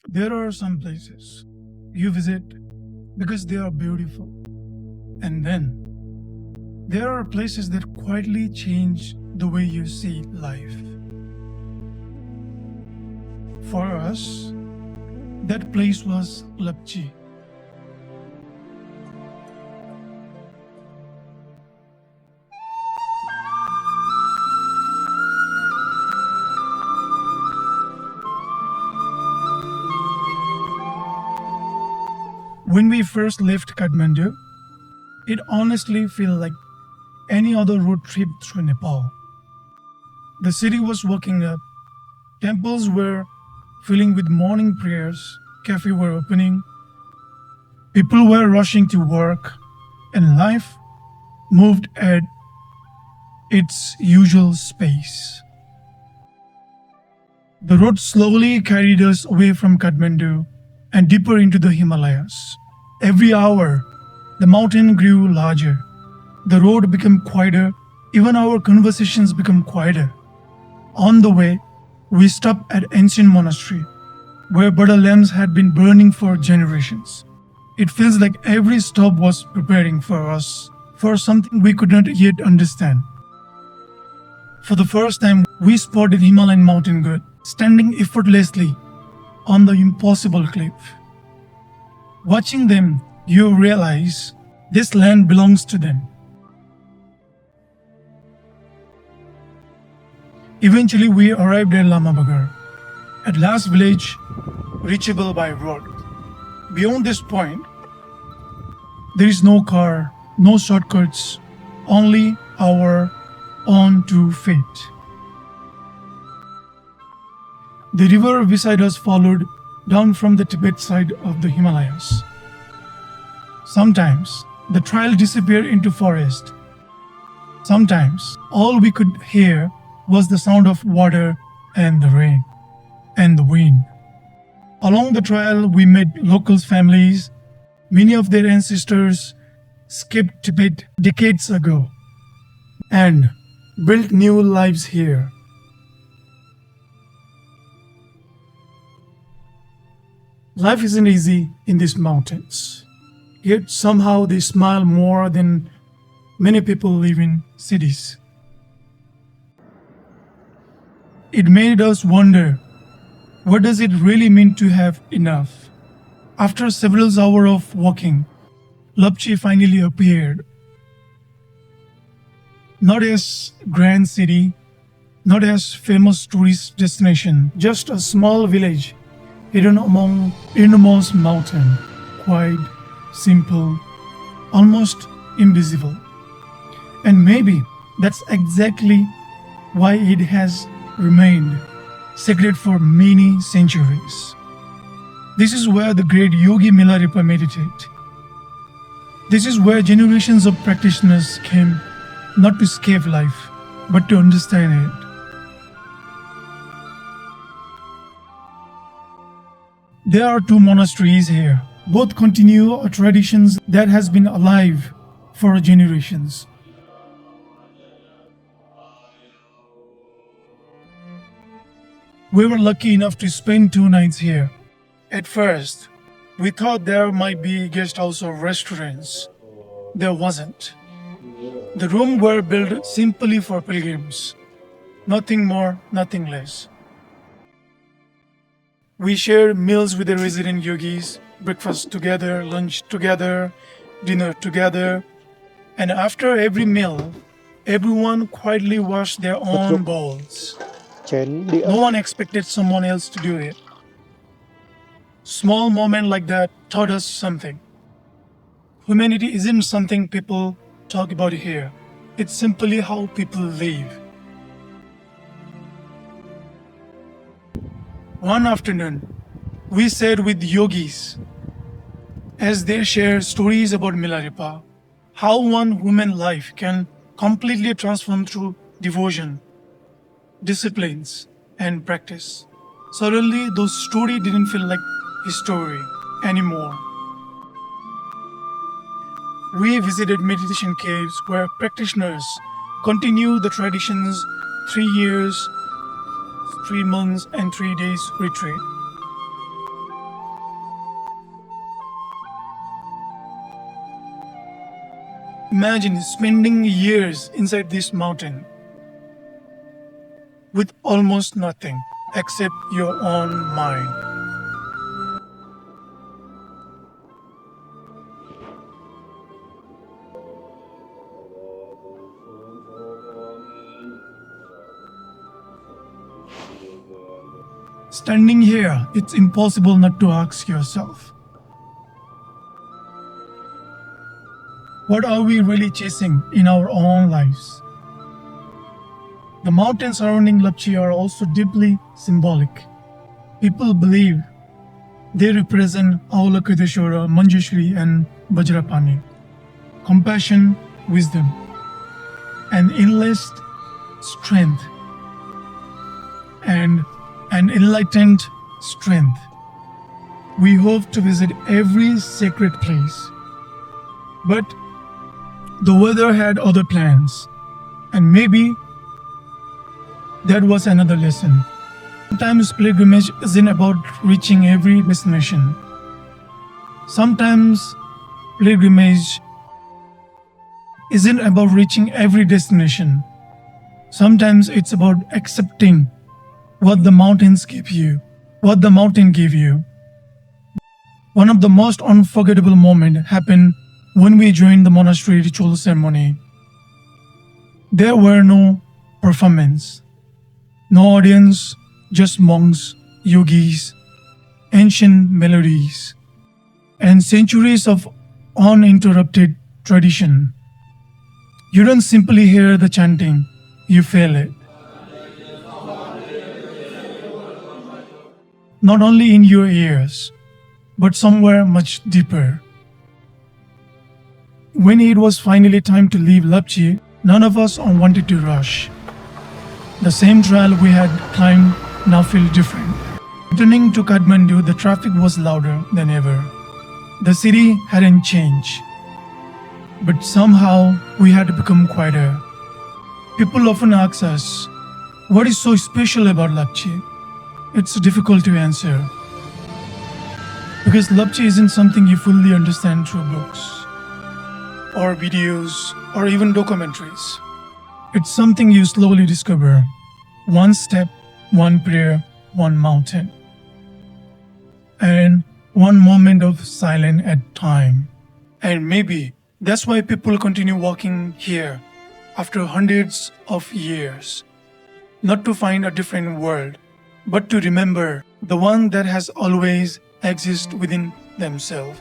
There are some places you visit because they are beautiful, and then there are places that quietly change the way you see life. For us, that place was Lapchi. When we first left Kathmandu, it honestly felt like any other road trip through Nepal. The city was waking up, temples were filling with morning prayers, cafes were opening, people were rushing to work, and life moved at its usual pace. The road slowly carried us away from Kathmandu and deeper into the Himalayas. Every hour, the mountain grew larger. The road became quieter. Even our conversations became quieter. On the way, we stopped at ancient monastery, where Buddha lamps had been burning for generations. It feels like every stop was preparing for us for something we could not yet understand. For the first time, we spotted Himalayan mountain goat standing effortlessly on the impossible cliff. Watching them, you realize this land belongs to them. Eventually, we arrived at Lamabagar, at last village reachable by road. Beyond this point, there is no car, no shortcuts, only our own two feet. The river beside us followed down from the Tibet side of the Himalayas. Sometimes the trail disappeared into forest. Sometimes all we could hear was the sound of water and the rain and the wind. Along the trail, we met local families. Many of their ancestors skipped Tibet decades ago and built new lives here. Life isn't easy in these mountains, yet somehow they smile more than many people live in cities. It made us wonder, what does it really mean to have enough? After several hours of walking, Lapchi finally appeared. Not as grand city, not as famous tourist destination, just a small village hidden among enormous mountain, quiet, simple, almost invisible. And maybe that's exactly why it has remained sacred for many centuries. This is where the great yogi Milarepa meditated. This is where generations of practitioners came not to escape life, but to understand it. There are two monasteries here. Both continue a tradition that has been alive for generations. We were lucky enough to spend 2 nights here. At first, we thought there might be guest house or restaurants. There wasn't. The rooms were built simply for pilgrims. Nothing more, nothing less. We shared meals with the resident yogis, breakfast together, lunch together, dinner together, and after every meal, everyone quietly washed their own bowls. No one expected someone else to do it. Small moments like that taught us something. Humanity isn't something people talk about here. It's simply how people live. One afternoon, we sat with yogis as they shared stories about Milarepa, how one human life can completely transform through devotion, disciplines, and practice. Suddenly, those stories didn't feel like history anymore. We visited meditation caves where practitioners continue the traditions 3 years, 3 months, and 3 days retreat. Imagine spending years inside this mountain with almost nothing except your own mind. Standing here, it's impossible not to ask yourself, what are we really chasing in our own lives? The mountains surrounding Lapchi are also deeply symbolic. People believe they represent Avalokiteshvara, Manjushri and Vajrapani. Compassion, wisdom, and endless strength, and an enlightened strength. We hope to visit every sacred place. But the weather had other plans, and maybe that was another lesson. Sometimes pilgrimage isn't about reaching every destination. Sometimes pilgrimage isn't about reaching every destination. Sometimes it's about accepting what the mountains give you, what the mountain gave you. One of the most unforgettable moments happened when we joined the monastery ritual ceremony. There were no performance, no audience, just monks, yogis, ancient melodies, and centuries of uninterrupted tradition. You don't simply hear the chanting, you feel it. Not only in your ears, but somewhere much deeper. When it was finally time to leave Lapchi, none of us wanted to rush. The same trail we had climbed now felt different. Returning to Kathmandu, the traffic was louder than ever. The city hadn't changed, but somehow we had become quieter. People often ask us, what is so special about Lapchi? It's difficult to answer, because Lapchi isn't something you fully understand through books, or videos, or even documentaries. It's something you slowly discover, one step, one prayer, one mountain, and one moment of silence at a time. And maybe that's why people continue walking here after hundreds of years, not to find a different world, but to remember the one that has always existed within themselves.